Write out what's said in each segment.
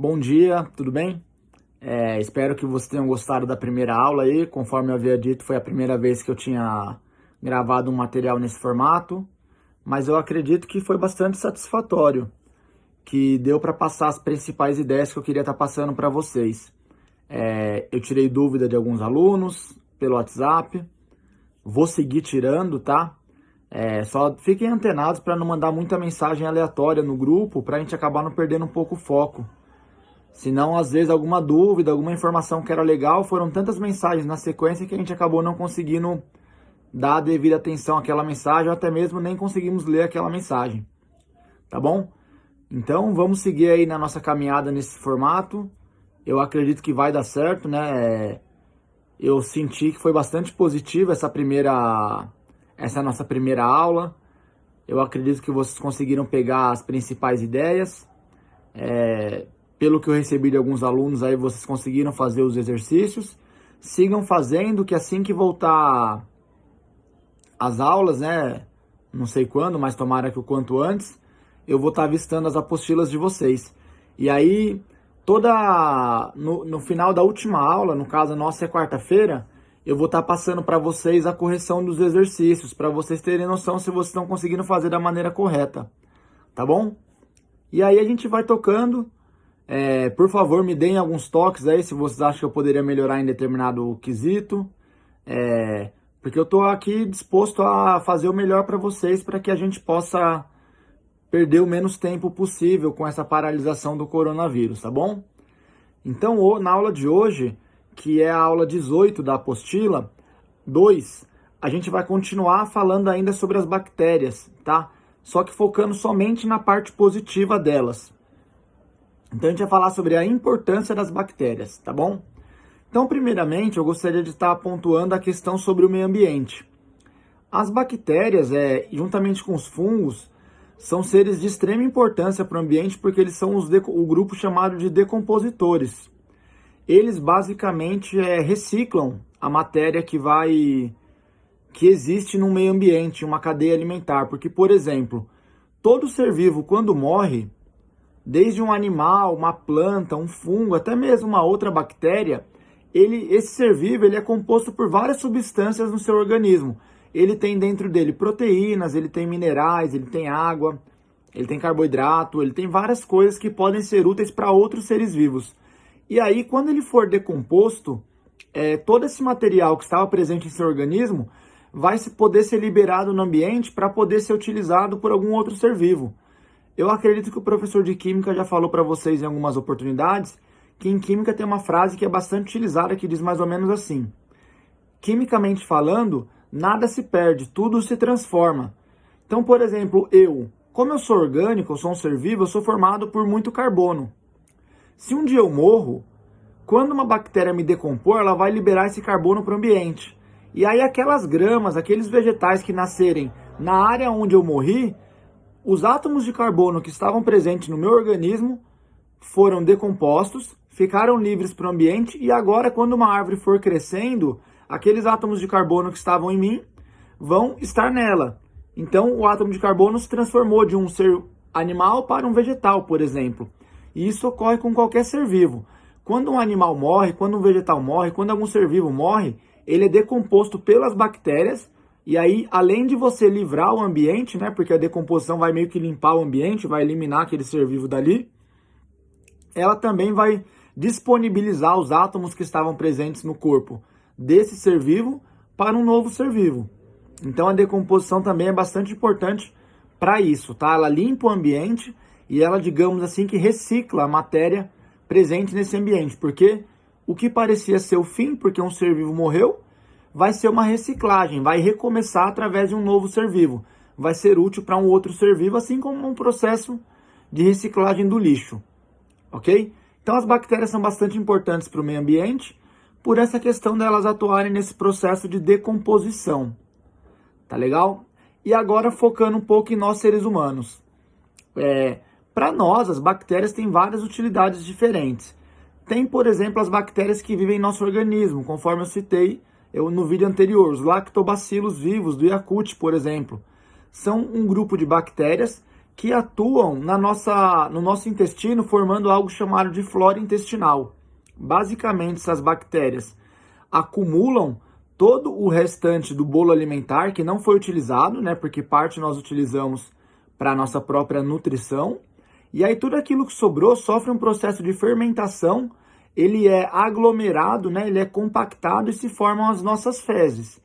Bom dia, tudo bem? Espero que vocês tenham gostado da primeira aula aí. Conforme eu havia dito, foi a primeira vez que eu tinha gravado um material nesse formato, mas eu acredito que foi bastante satisfatório, que deu para passar as principais ideias que eu queria estar passando para vocês. Eu tirei dúvida de alguns alunos pelo WhatsApp, vou seguir tirando, tá? Só fiquem antenados para não mandar muita mensagem aleatória no grupo, para a gente acabar não perdendo um pouco o foco. Se não, às vezes, alguma dúvida, alguma informação que era legal, foram tantas mensagens na sequência que a gente acabou não conseguindo dar a devida atenção àquela mensagem, ou até mesmo nem conseguimos ler aquela mensagem, tá bom? Então, vamos seguir aí na nossa caminhada nesse formato. Eu acredito que vai dar certo, né? Eu senti que foi bastante positivo essa nossa primeira aula. Eu acredito que vocês conseguiram pegar as principais ideias. Pelo que eu recebi de alguns alunos aí, vocês conseguiram fazer os exercícios. Sigam fazendo, que assim que voltar as aulas, né? Não sei quando, mas tomara que o quanto antes, eu vou estar avistando as apostilas de vocês. E aí, no final da última aula, no caso a nossa é quarta-feira, eu vou estar passando para vocês a correção dos exercícios, para vocês terem noção se vocês estão conseguindo fazer da maneira correta, tá bom? E aí a gente vai tocando. Por favor, me deem alguns toques aí se vocês acham que eu poderia melhorar em determinado quesito. Porque eu estou aqui disposto a fazer o melhor para vocês, para que a gente possa perder o menos tempo possível com essa paralisação do coronavírus, tá bom? Então, na aula de hoje, que é a aula 18 da apostila 2, a gente vai continuar falando ainda sobre as bactérias, tá? Só que focando somente na parte positiva delas. Então, a gente vai falar sobre a importância das bactérias, tá bom? Então, primeiramente, eu gostaria de estar pontuando a questão sobre o meio ambiente. As bactérias, juntamente com os fungos, são seres de extrema importância para o ambiente porque eles são o grupo chamado de decompositores. Eles, basicamente, reciclam a matéria que existe no meio ambiente, uma cadeia alimentar. Porque, por exemplo, todo ser vivo, quando morre, desde um animal, uma planta, um fungo, até mesmo uma outra bactéria, esse ser vivo ele é composto por várias substâncias no seu organismo. Ele tem dentro dele proteínas, ele tem minerais, ele tem água, ele tem carboidrato, ele tem várias coisas que podem ser úteis para outros seres vivos. E aí, quando ele for decomposto, todo esse material que estava presente em seu organismo vai poder ser liberado no ambiente para poder ser utilizado por algum outro ser vivo. Eu acredito que o professor de Química já falou para vocês em algumas oportunidades que em Química tem uma frase que é bastante utilizada que diz mais ou menos assim: quimicamente falando, nada se perde, tudo se transforma. Então, por exemplo, como eu sou orgânico, eu sou um ser vivo, eu sou formado por muito carbono. Se um dia eu morro, quando uma bactéria me decompor, ela vai liberar esse carbono para o ambiente. E aí aquelas gramas, aqueles vegetais que nascerem na área onde eu morri, os átomos de carbono que estavam presentes no meu organismo foram decompostos, ficaram livres para o ambiente e agora, quando uma árvore for crescendo, aqueles átomos de carbono que estavam em mim vão estar nela. Então, o átomo de carbono se transformou de um ser animal para um vegetal, por exemplo. E isso ocorre com qualquer ser vivo. Quando um animal morre, quando um vegetal morre, quando algum ser vivo morre, ele é decomposto pelas bactérias. E aí, além de você livrar o ambiente, né, porque a decomposição vai meio que limpar o ambiente, vai eliminar aquele ser vivo dali, ela também vai disponibilizar os átomos que estavam presentes no corpo desse ser vivo para um novo ser vivo. Então, a decomposição também é bastante importante para isso, tá? Ela limpa o ambiente e ela, digamos assim, que recicla a matéria presente nesse ambiente, porque o que parecia ser o fim, porque um ser vivo morreu, vai ser uma reciclagem, vai recomeçar através de um novo ser vivo. Vai ser útil para um outro ser vivo, assim como um processo de reciclagem do lixo. Ok? Então as bactérias são bastante importantes para o meio ambiente, por essa questão delas atuarem nesse processo de decomposição. Tá legal? E agora focando um pouco em nós seres humanos. Para nós, as bactérias têm várias utilidades diferentes. Tem, por exemplo, as bactérias que vivem em nosso organismo, conforme eu citei no vídeo anterior, os lactobacilos vivos do Yakult, por exemplo. São um grupo de bactérias que atuam no nosso intestino, formando algo chamado de flora intestinal. Basicamente, essas bactérias acumulam todo o restante do bolo alimentar que não foi utilizado, né? Porque parte nós utilizamos para a nossa própria nutrição. E aí tudo aquilo que sobrou sofre um processo de fermentação, ele é aglomerado, né? Ele é compactado e se formam as nossas fezes.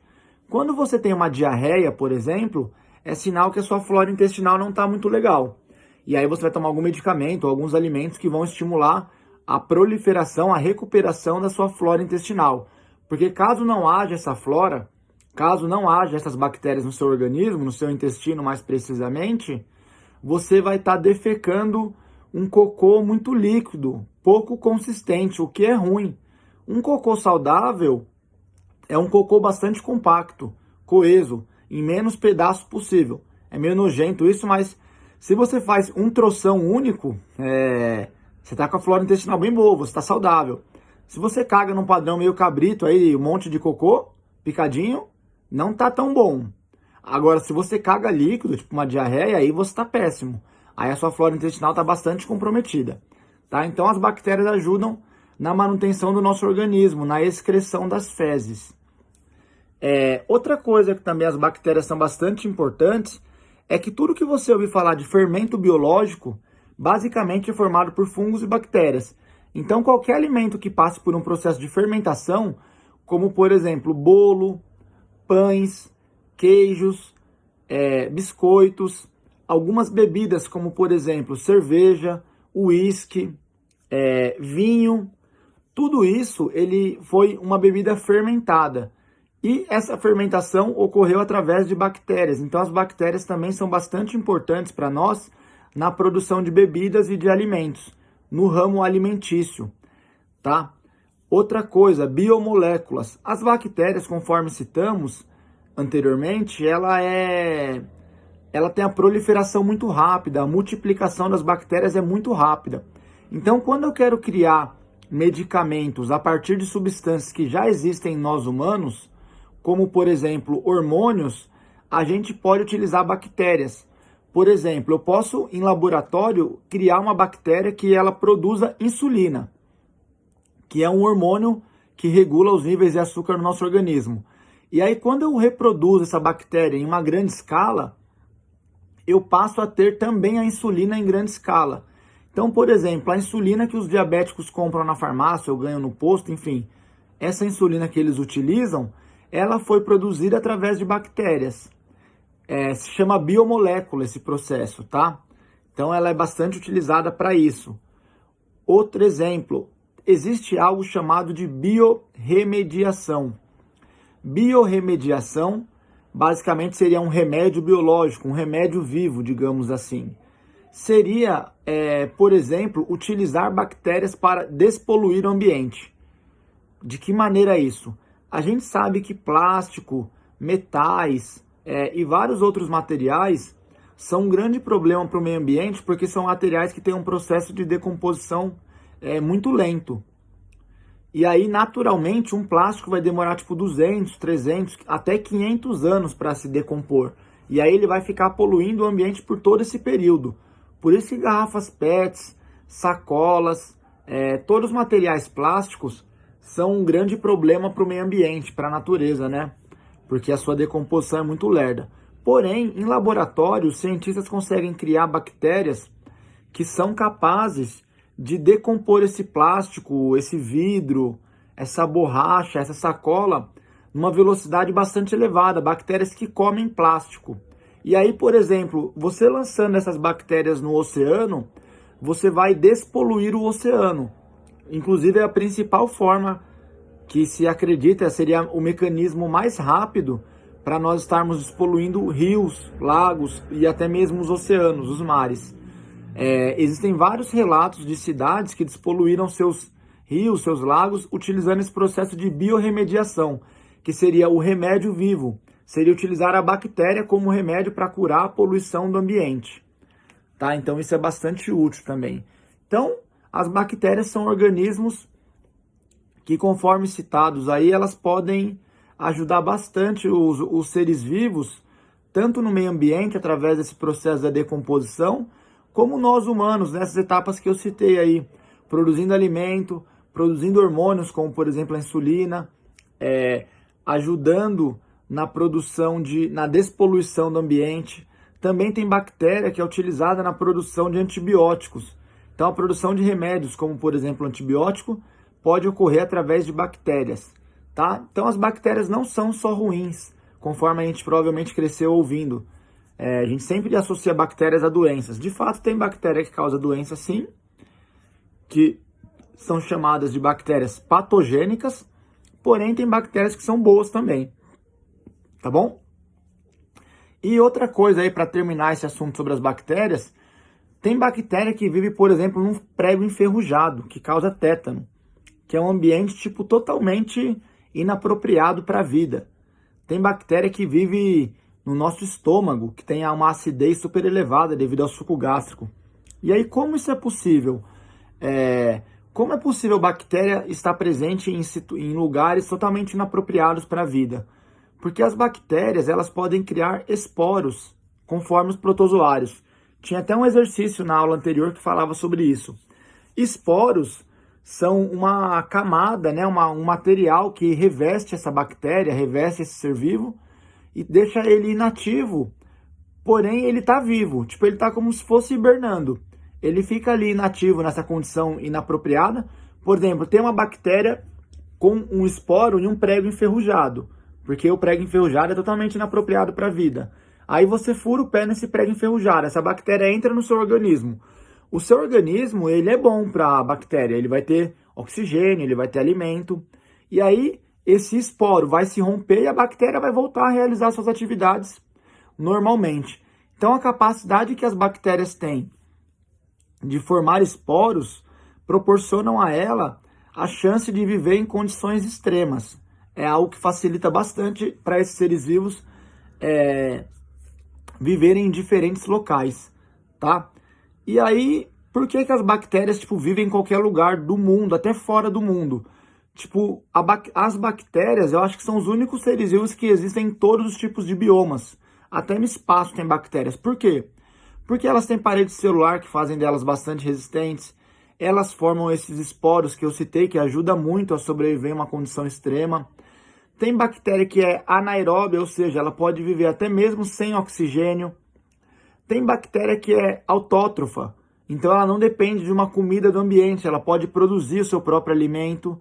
Quando você tem uma diarreia, por exemplo, é sinal que a sua flora intestinal não está muito legal. E aí você vai tomar algum medicamento ou alguns alimentos que vão estimular a proliferação, a recuperação da sua flora intestinal. Porque caso não haja essa flora, caso não haja essas bactérias no seu organismo, no seu intestino mais precisamente, você vai estar defecando um cocô muito líquido, pouco consistente, o que é ruim. Um cocô saudável é um cocô bastante compacto, coeso, em menos pedaços possível. É meio nojento isso, mas se você faz um troção único, você está com a flora intestinal bem boa, você está saudável. Se você caga num padrão meio cabrito aí, um monte de cocô, picadinho, não tá tão bom. Agora, se você caga líquido, tipo uma diarreia, aí você tá péssimo. Aí a sua flora intestinal tá bastante comprometida, tá? Então as bactérias ajudam na manutenção do nosso organismo, na excreção das fezes. Outra coisa que também as bactérias são bastante importantes é que tudo que você ouvir falar de fermento biológico, basicamente é formado por fungos e bactérias. Então, qualquer alimento que passe por um processo de fermentação, como por exemplo, bolo, pães, queijos, biscoitos, algumas bebidas, como por exemplo, cerveja, uísque, vinho, tudo isso ele foi uma bebida fermentada. E essa fermentação ocorreu através de bactérias. Então, as bactérias também são bastante importantes para nós na produção de bebidas e de alimentos, no ramo alimentício, tá? Outra coisa, biomoléculas. As bactérias, conforme citamos anteriormente, ela tem a proliferação muito rápida, a multiplicação das bactérias é muito rápida. Então, quando eu quero criar medicamentos a partir de substâncias que já existem em nós humanos, como por exemplo hormônios, a gente pode utilizar bactérias. Por exemplo, eu posso, em laboratório, criar uma bactéria que ela produza insulina, que é um hormônio que regula os níveis de açúcar no nosso organismo. E aí, quando eu reproduzo essa bactéria em uma grande escala, eu passo a ter também a insulina em grande escala. Então, por exemplo, a insulina que os diabéticos compram na farmácia ou ganham no posto, enfim, essa insulina que eles utilizam, ela foi produzida através de bactérias. Se chama biomolécula esse processo, tá? Então ela é bastante utilizada para isso. Outro exemplo, existe algo chamado de biorremediação. Biorremediação basicamente seria um remédio biológico, um remédio vivo, digamos assim. Seria, por exemplo, utilizar bactérias para despoluir o ambiente. De que maneira é isso? A gente sabe que plástico, metais, e vários outros materiais são um grande problema para o meio ambiente porque são materiais que têm um processo de decomposição muito lento. E aí, naturalmente, um plástico vai demorar tipo 200, 300, até 500 anos para se decompor. E aí ele vai ficar poluindo o ambiente por todo esse período. Por isso que garrafas PETs, sacolas, todos os materiais plásticos são um grande problema para o meio ambiente, para a natureza, né? Porque a sua decomposição é muito lerda. Porém, em laboratório, os cientistas conseguem criar bactérias que são capazes de decompor esse plástico, esse vidro, essa borracha, essa sacola, numa velocidade bastante elevada, bactérias que comem plástico. E aí, por exemplo, você lançando essas bactérias no oceano, você vai despoluir o oceano. Inclusive, é a principal forma que se acredita seria o mecanismo mais rápido para nós estarmos despoluindo rios, lagos e até mesmo os oceanos, os mares. Existem vários relatos de cidades que despoluíram seus rios, seus lagos, utilizando esse processo de biorremediação, que seria o remédio vivo. Seria utilizar a bactéria como remédio para curar a poluição do ambiente. Tá? Então isso é bastante útil também. Então, as bactérias são organismos que, conforme citados aí, elas podem ajudar bastante os seres vivos, tanto no meio ambiente, através desse processo da decomposição, como nós humanos, nessas etapas que eu citei aí, produzindo alimento, produzindo hormônios, como por exemplo a insulina, ajudando na produção na despoluição do ambiente. Também tem bactéria que é utilizada na produção de antibióticos. Então a produção de remédios, como por exemplo antibiótico, pode ocorrer através de bactérias, tá? Então as bactérias não são só ruins, conforme a gente provavelmente cresceu ouvindo. A gente sempre associa bactérias a doenças. De fato, tem bactéria que causa doença, sim, que são chamadas de bactérias patogênicas, porém tem bactérias que são boas também, tá bom? E outra coisa aí, para terminar esse assunto sobre as bactérias, tem bactéria que vive, por exemplo, num prego enferrujado, que causa tétano, que é um ambiente tipo totalmente inapropriado para a vida. Tem bactéria que vive no nosso estômago, que tem uma acidez super elevada devido ao suco gástrico. E aí, como isso é possível? Como é possível bactéria estar presente em lugares totalmente inapropriados para a vida? Porque as bactérias, elas podem criar esporos, conforme os protozoários. Tinha até um exercício na aula anterior que falava sobre isso. Esporos são uma camada, né, um material que reveste essa bactéria, reveste esse ser vivo, e deixa ele inativo, porém ele está vivo, tipo, ele está como se fosse hibernando. Ele fica ali inativo nessa condição inapropriada. Por exemplo, tem uma bactéria com um esporo e um prego enferrujado, porque o prego enferrujado é totalmente inapropriado para a vida. Aí você fura o pé nesse prego enferrujado, essa bactéria entra no seu organismo. O seu organismo, ele é bom para a bactéria, ele vai ter oxigênio, ele vai ter alimento, e aí esse esporo vai se romper e a bactéria vai voltar a realizar suas atividades normalmente. Então a capacidade que as bactérias têm de formar esporos proporcionam a ela a chance de viver em condições extremas. É algo que facilita bastante para esses seres vivos viverem em diferentes locais, tá? E aí, por que as bactérias vivem em qualquer lugar do mundo, até fora do mundo? As bactérias, eu acho que são os únicos seres vivos que existem em todos os tipos de biomas. Até no espaço tem bactérias. Por quê? Porque elas têm parede celular que fazem delas bastante resistentes. Elas formam esses esporos que eu citei, que ajuda muito a sobreviver em uma condição extrema. Tem bactéria que é anaeróbia, ou seja, ela pode viver até mesmo sem oxigênio. Tem bactéria que é autótrofa, então ela não depende de uma comida do ambiente, ela pode produzir o seu próprio alimento.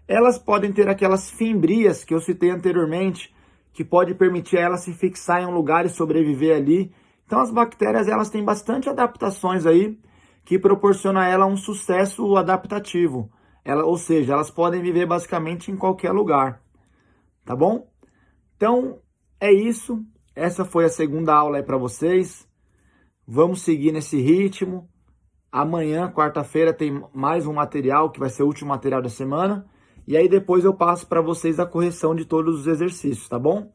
Elas podem ter aquelas fimbrias que eu citei anteriormente, que pode permitir a ela se fixar em um lugar e sobreviver ali. Então as bactérias, elas têm bastante adaptações aí, que proporciona a ela um sucesso adaptativo. Ou seja, elas podem viver basicamente em qualquer lugar, tá bom? Então é isso, essa foi a segunda aula aí para vocês. Vamos seguir nesse ritmo. Amanhã, quarta-feira, tem mais um material, que vai ser o último material da semana. E aí depois eu passo para vocês a correção de todos os exercícios, tá bom?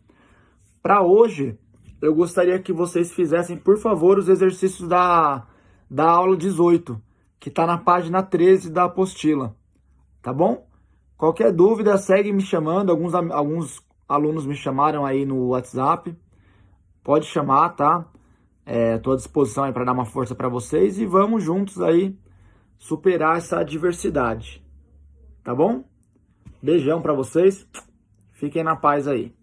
Para hoje, eu gostaria que vocês fizessem, por favor, os exercícios da aula 18, que está na página 13 da apostila, tá bom? Qualquer dúvida, segue me chamando. Alguns alunos me chamaram aí no WhatsApp. Pode chamar, tá? Estou à disposição aí para dar uma força para vocês e vamos juntos aí superar essa adversidade, tá bom? Beijão para vocês, fiquem na paz aí.